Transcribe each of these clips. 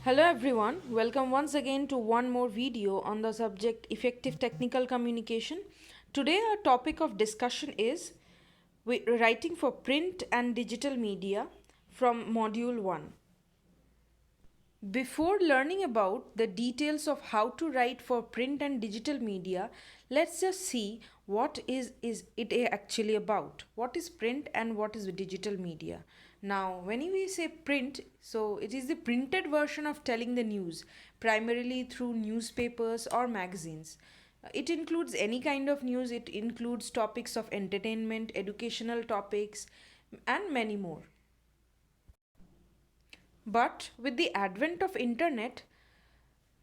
Hello everyone, welcome once again to one more video on the subject effective technical communication. Today our topic of discussion is writing for print and digital media from module 1. Before learning about the details of how to write for print and digital media, let's just see what is it actually about. What is print and what is digital media? Now, when we say print, so it is the printed version of telling the news, primarily through newspapers or magazines. It includes any kind of news, it includes topics of entertainment, educational topics, and many more. But with the advent of internet,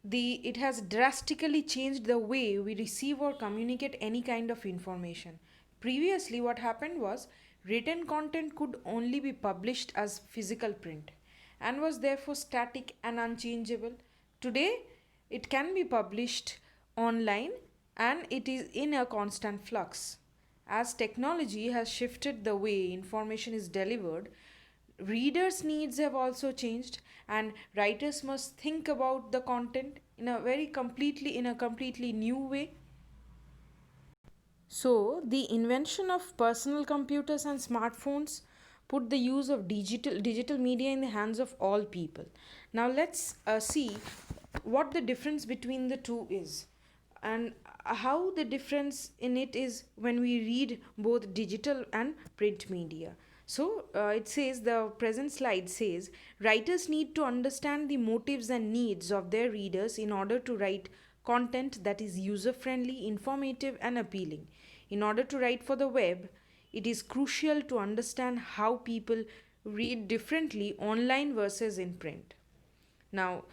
it has drastically changed the way we receive or communicate any kind of information. Previously, what happened was written content could only be published as physical print and was therefore static and unchangeable. Today, it can be published online and it is in a constant flux. As technology has shifted the way information is delivered, readers' needs have also changed, and writers must think about the content in a completely new way. So, the invention of personal computers and smartphones put the use of digital media in the hands of all people. Now, let's see what the difference between the two is and how the difference in it is when we read both digital and print media. So, it says the present slide says writers need to understand the motives and needs of their readers in order to write content that is user friendly, informative, and appealing. In order to write for the web, it is crucial to understand how people read differently online versus in print. Now,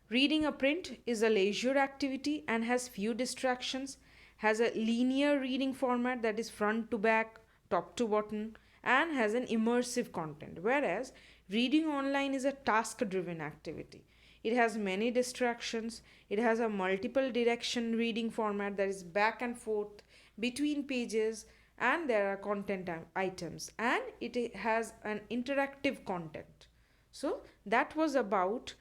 reading a print is a leisure activity and has few distractions, has a linear reading format that is front to back, top to bottom, and has an immersive content, whereas reading online is a task driven activity. It has many distractions, it has a multiple direction reading format that is back and forth between pages, and there are content items, and it has an interactive content. So, that was about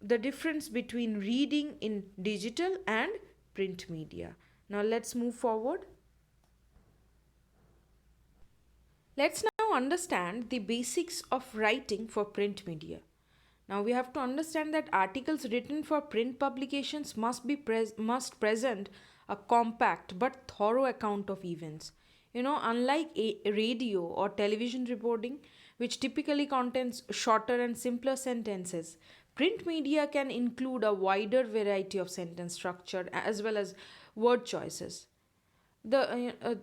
the difference between reading in digital and print media. Now, let's move forward. Let's now understand the basics of writing for print media. Now we have to understand that articles written for print publications must present a compact but thorough account of events. Unlike a radio or television reporting, which typically contains shorter and simpler sentences, print media can include a wider variety of sentence structure as well as word choices. The uh, uh,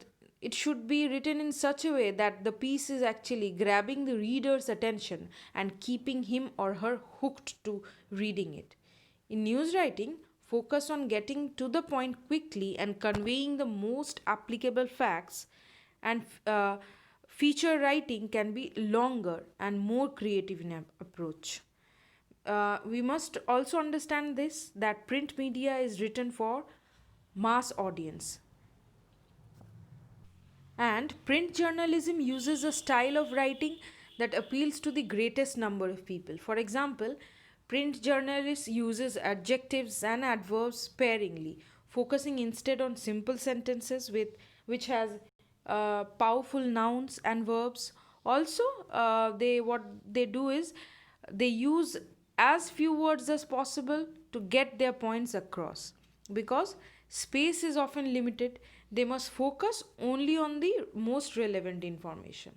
it should be written in such a way that the piece is actually grabbing the reader's attention and keeping him or her hooked to reading it. In news writing, focus on getting to the point quickly and conveying the most applicable facts, and feature writing can be longer and more creative in approach. We must also understand this that print media is written for mass audience, and print journalism uses a style of writing that appeals to the greatest number of people. For example, print journalists uses adjectives and adverbs sparingly, focusing instead on simple sentences with which has powerful nouns and verbs. Also, they what they do is they use as few words as possible to get their points across. Because space is often limited, they must focus only on the most relevant information.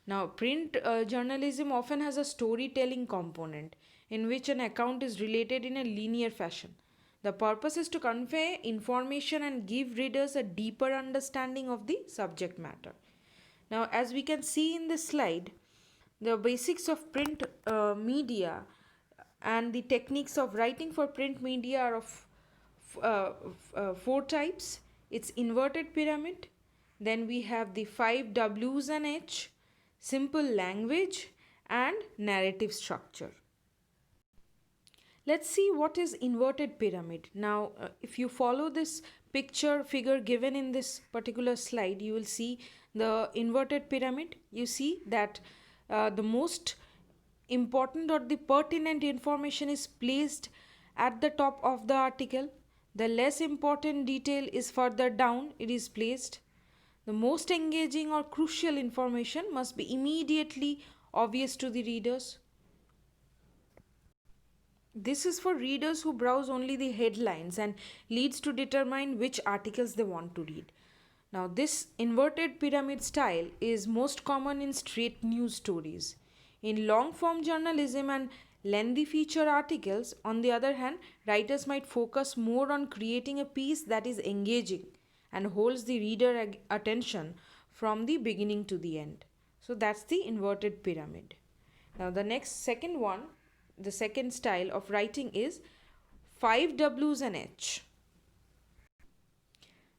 Now, print journalism often has a storytelling component in which an account is related in a linear fashion. The purpose is to convey information and give readers a deeper understanding of the subject matter. Now, as we can see in this slide, the basics of print media and the techniques of writing for print media are of four types. It's inverted pyramid, then we have the 5 W's and H, simple language, and narrative structure. Let's see what is inverted pyramid. Now, if you follow this figure given in this particular slide, you will see the inverted pyramid. You see that the most important or the pertinent information is placed at the top of the article. The less important detail is further down it is placed. The most engaging or crucial information must be immediately obvious to the readers. This is for readers who browse only the headlines and leads to determine which articles they want to read. Now, this inverted pyramid style is most common in straight news stories. In long form journalism and lengthy feature articles, on the other hand, writers might focus more on creating a piece that is engaging and holds the reader attention from the beginning to the end. So, that's the inverted pyramid. Now, the second style of writing is 5 W's and H.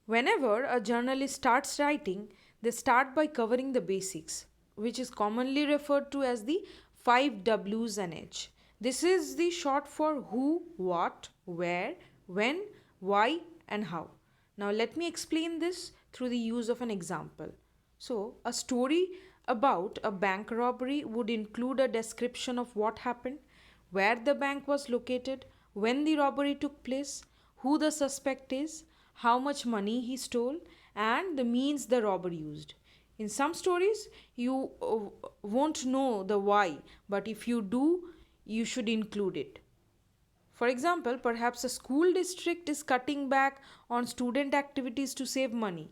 Whenever a journalist starts writing, they start by covering the basics, which is commonly referred to as the 5 W's and H. This is the short for who, what, where, when, why, and how. Now, let me explain this through the use of an example. So, a story about a bank robbery would include a description of what happened, where the bank was located, when the robbery took place, who the suspect is, how much money he stole, and the means the robber used. In some stories, you won't know the why, but if you do, you should include it. For example, perhaps a school district is cutting back on student activities to save money.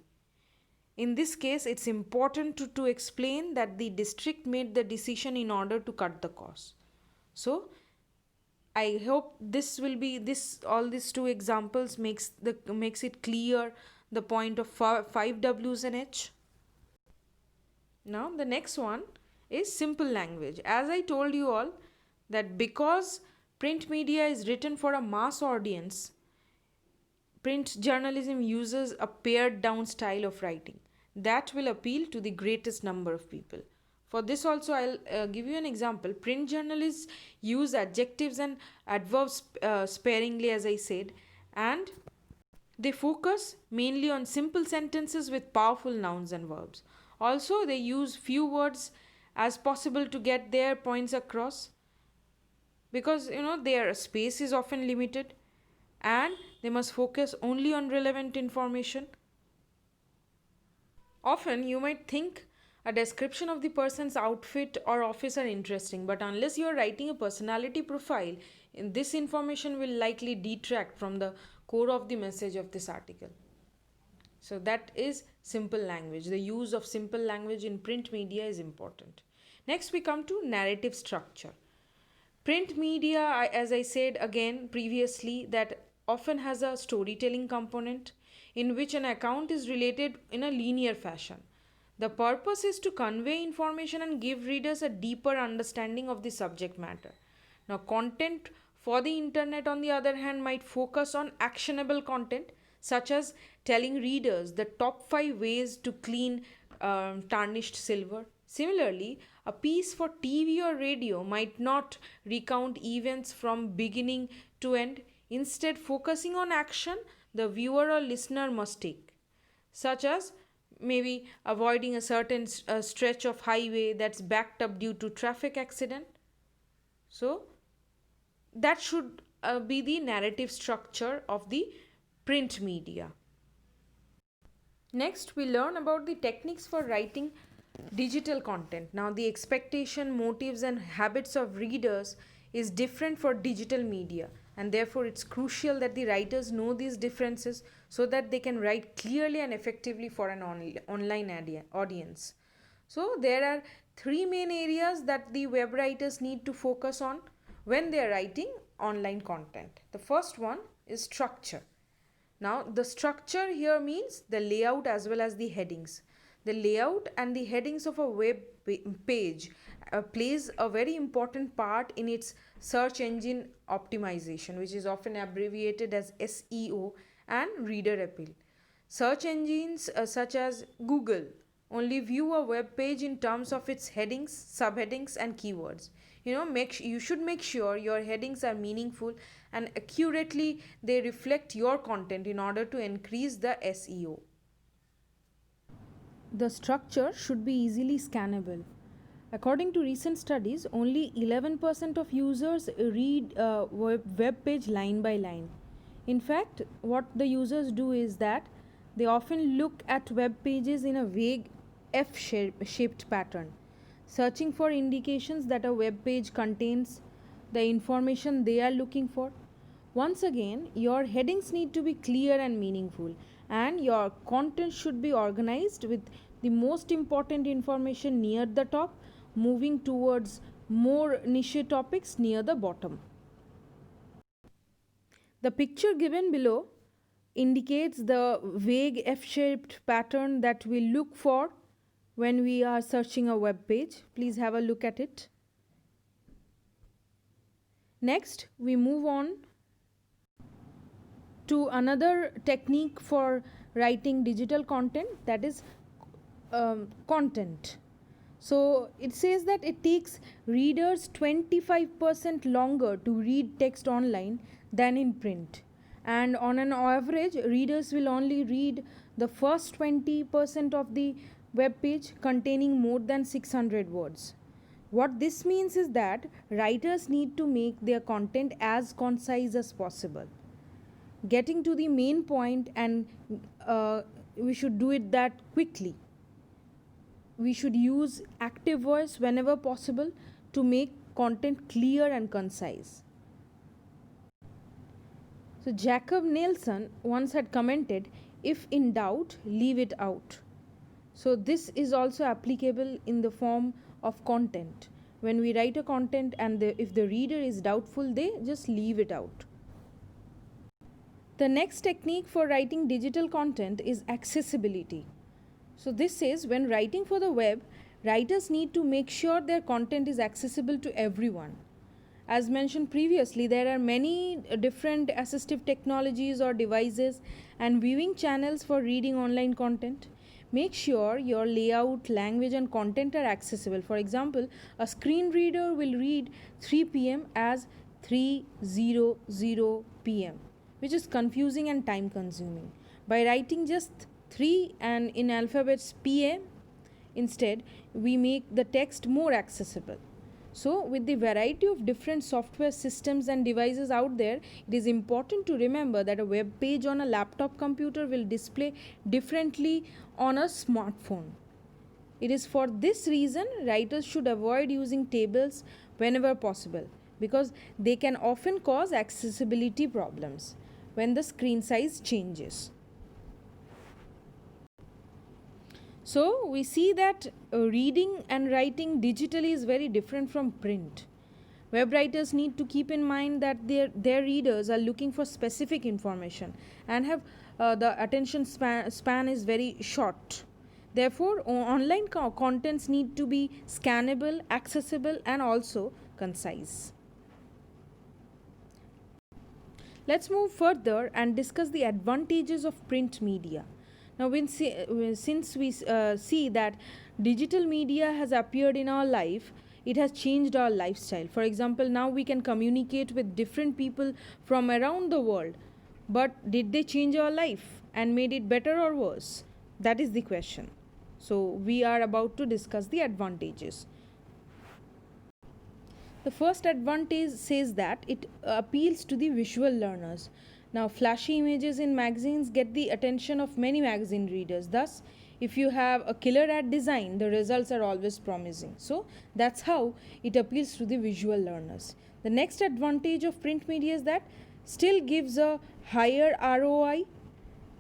In this case, it's important to explain that the district made the decision in order to cut the cost. So, I hope all these two examples makes it clear the point of 5 W's and H. Now the next one is simple language. As I told you all that because print media is written for a mass audience, print journalism uses a pared down style of writing that will appeal to the greatest number of people. For this also, I'll give you an example. Print journalists use adjectives and adverbs sparingly, as I said, and they focus mainly on simple sentences with powerful nouns and verbs. Also, they use few words as possible to get their points across because their space is often limited and they must focus only on relevant information. Often, you might think a description of the person's outfit or office are interesting, but unless you are writing a personality profile, this information will likely detract from the core of the message of this article. So that is simple language. The use of simple language in print media is important. Next, we come to narrative structure. Print media, as I said again previously, that often has a storytelling component in which an account is related in a linear fashion. The purpose is to convey information and give readers a deeper understanding of the subject matter. Now, content for the internet, on the other hand, might focus on actionable content such as telling readers the top 5 ways to clean tarnished silver. Similarly, a piece for TV or radio might not recount events from beginning to end, instead, focusing on action the viewer or listener must take, such as maybe avoiding a certain stretch of highway that's backed up due to traffic accident. So that should be the narrative structure of the print media. Next, we learn about the techniques for writing digital content. Now, the expectation, motives, and habits of readers is different for digital media, and therefore it's crucial that the writers know these differences so that they can write clearly and effectively for an online audience. So, there are 3 main areas that the web writers need to focus on when they are writing online content. The first one is structure. Now, the structure here means the layout as well as the headings. The layout and the headings of a web page plays a very important part in its search engine optimization, which is often abbreviated as SEO, and reader appeal. Search engines such as Google only view a web page in terms of its headings, subheadings, and keywords. You should make sure your headings are meaningful and accurately they reflect your content in order to increase the SEO. The structure should be easily scannable. According to recent studies, only 11% of users read a web page line by line. In fact, what the users do is that they often look at web pages in a vague shaped pattern, searching for indications that a web page contains the information they are looking for. Once again, your headings need to be clear and meaningful, and your content should be organized with the most important information near the top, moving towards more niche topics near the bottom. The picture given below indicates the vague F-shaped pattern that we look for when we are searching a web page. Please have a look at it. Next, we move on to another technique for writing digital content, that is content. So it says that it takes readers 25% longer to read text online than in print, and on an average readers will only read the first 20% of the web page containing more than 600 words. What this means is that writers need to make their content as concise as possible, getting to the main point, and we should do it that quickly. We should use active voice whenever possible to make content clear and concise. So Jacob Nelson once had commented, "If in doubt, leave it out." So this is also applicable in the form of content. When we write a content and if the reader is doubtful, they just leave it out. The next technique for writing digital content is accessibility. So this says when writing for the web, writers need to make sure their content is accessible to everyone. As mentioned previously, there are many different assistive technologies or devices and viewing channels for reading online content. Make sure your layout, language and content are accessible. For example, a screen reader will read 3 p.m. as 3:00 p.m., which is confusing and time consuming. By writing just 3 and in alphabets PM instead, we make the text more accessible. So with the variety of different software systems and devices out there, it is important to remember that a web page on a laptop computer will display differently on a smartphone. It is for this reason writers should avoid using tables whenever possible, because they can often cause accessibility problems when the screen size changes. So we see that reading and writing digitally is very different from print. Web writers need to keep in mind that their readers are looking for specific information and have the attention span is very short. Therefore, online contents need to be scannable, accessible and also concise. Let's move further and discuss the advantages of print media. Now, since we see that digital media has appeared in our life, it has changed our lifestyle. For example, now we can communicate with different people from around the world. But did they change our life and made it better or worse? That is the question. So we are about to discuss the advantages. The first advantage says that it appeals to the visual learners. Now, flashy images in magazines get the attention of many magazine readers. Thus, if you have a killer ad design, the results are always promising. So, that's how it appeals to the visual learners. The next advantage of print media is that still gives a higher ROI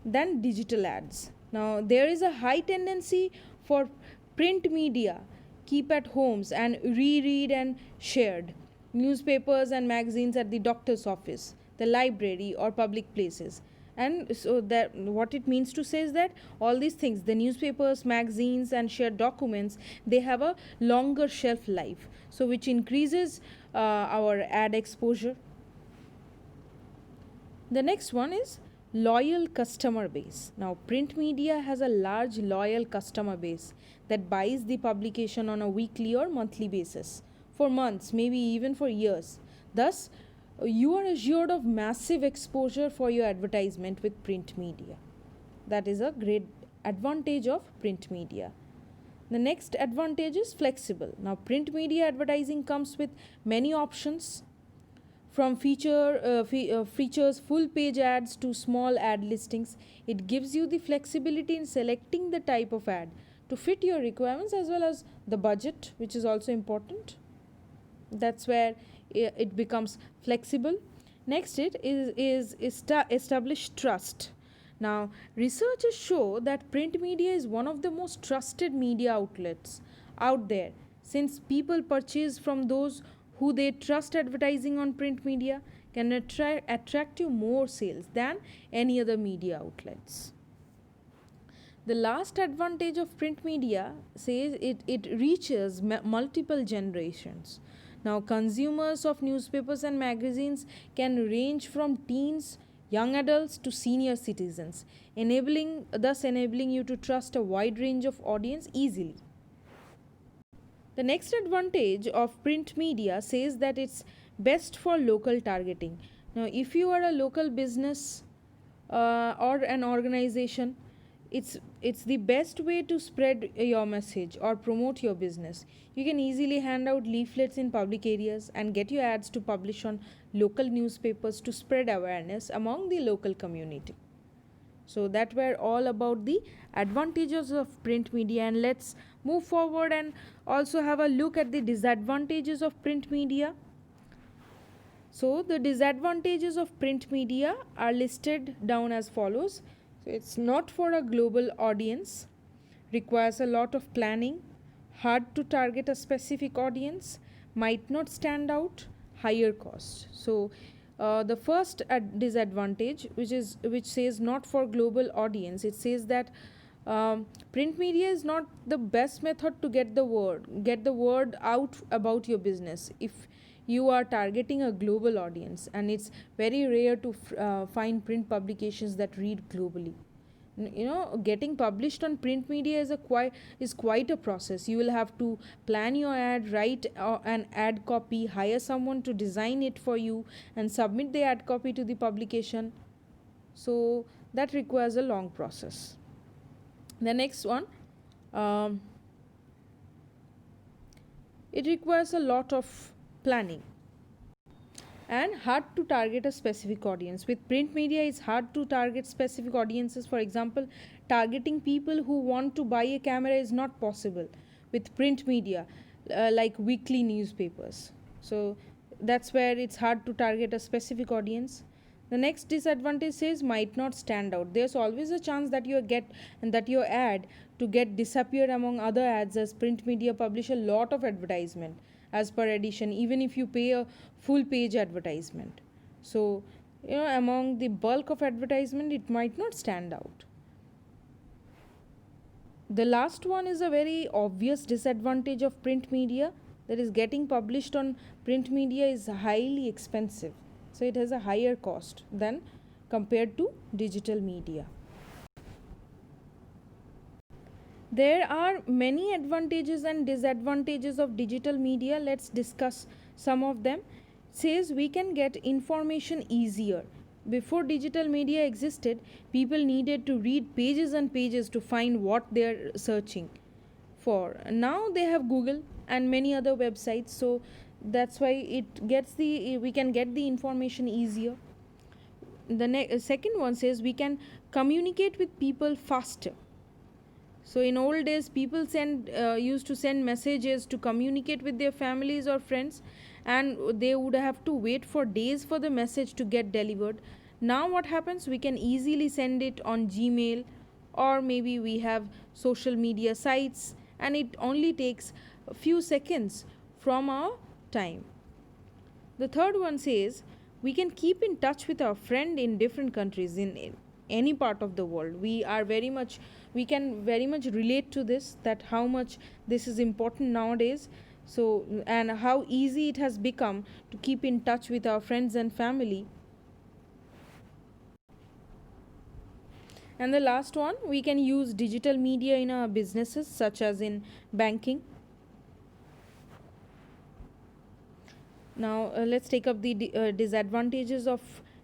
than digital ads. Now, there is a high tendency for print media keep at homes and reread and shared. Newspapers and magazines at the doctor's office, the library or public places. And so that what it means to say is that all these things, the newspapers, magazines and shared documents, they have a longer shelf life, so which increases our ad exposure. The next one is loyal customer base. Now, print media has a large loyal customer base that buys the publication on a weekly or monthly basis for months, maybe even for years. Thus, you are assured of massive exposure for your advertisement with print media. That is a great advantage of print media. The next advantage is flexible. Now, print media advertising comes with many options, from features full page ads to small ad listings. It gives you the flexibility in selecting the type of ad to fit your requirements as well as the budget, which is also important. That's where it becomes flexible. Next, it is establish trust. Now, researchers show that print media is one of the most trusted media outlets out there, since people purchase from those who they trust. Advertising on print media can attract you more sales than any other media outlets. The last advantage of print media says it reaches multiple generations. Now, consumers of newspapers and magazines can range from teens, young adults to senior citizens, enabling you to trust a wide range of audience easily. The next advantage of print media says that it's best for local targeting. Now, if you are a local business or an organization, it's the best way to spread your message or promote your business. You can easily hand out leaflets in public areas and get your ads to publish on local newspapers to spread awareness among the local community. So that were all about the advantages of print media, and let's move forward and also have a look at the disadvantages of print media. So the disadvantages of print media are listed down as follows. So it's not for a global audience, requires a lot of planning, hard to target a specific audience, might not stand out, higher cost. So the first disadvantage, which says not for global audience, it says that print media is not the best method to get the word out about your business if you are targeting a global audience, and it's very rare to find print publications that read globally. Getting published on print media is quite a process. You will have to plan your ad, write an ad copy, hire someone to design it for you, and submit the ad copy to the publication. So that requires a long process. The next one, it requires a lot of planning and hard to target a specific audience. With print media, it's hard to target specific audiences. For example, targeting people who want to buy a camera is not possible with print media, like weekly newspapers. So that's where it's hard to target a specific audience. The next disadvantage says might not stand out. There's always a chance that your ad to get disappear among other ads, as print media publish a lot of advertisement as per edition, even if you pay a full page advertisement. So among the bulk of advertisement, it might not stand out. The last one is a very obvious disadvantage of print media, that is, getting published on print media is highly expensive. So it has a higher cost than compared to digital media. There are many advantages and disadvantages of digital media. Let's discuss some of them. It says we can get information easier. Before digital media existed, people needed to read pages and pages to find what they're searching for. Now they have Google and many other websites, so that's why we can get the information easier. The second one says we can communicate with people faster. So in old days, people used to send messages to communicate with their families or friends, and they would have to wait for days for the message to get delivered. Now what happens, we can easily send it on Gmail, or maybe we have social media sites, and it only takes a few seconds from our time. The third one says we can keep in touch with our friend in different countries, in any part of the world. We can very much relate to this, that how much this is important nowadays. So, and how easy it has become to keep in touch with our friends and family. And the last one, we can use digital media in our businesses, such as in banking. Now let's take up the disadvantages of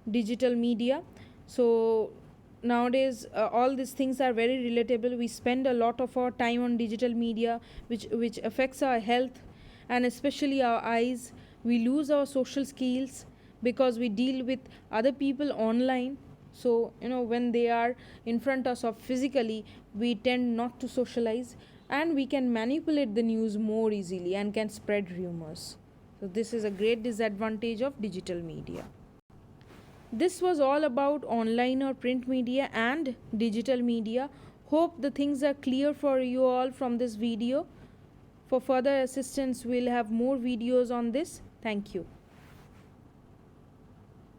digital media. So nowadays all these things are very relatable. We spend a lot of our time on digital media, which affects our health and especially our eyes. We lose our social skills because we deal with other people online. So when they are in front of us physically, we tend not to socialize, and we can manipulate the news more easily and can spread rumors. So this is a great disadvantage of digital media. This was all about online or print media and digital media. Hope the things are clear for you all from this video. For further assistance, we'll have more videos on this. Thank you.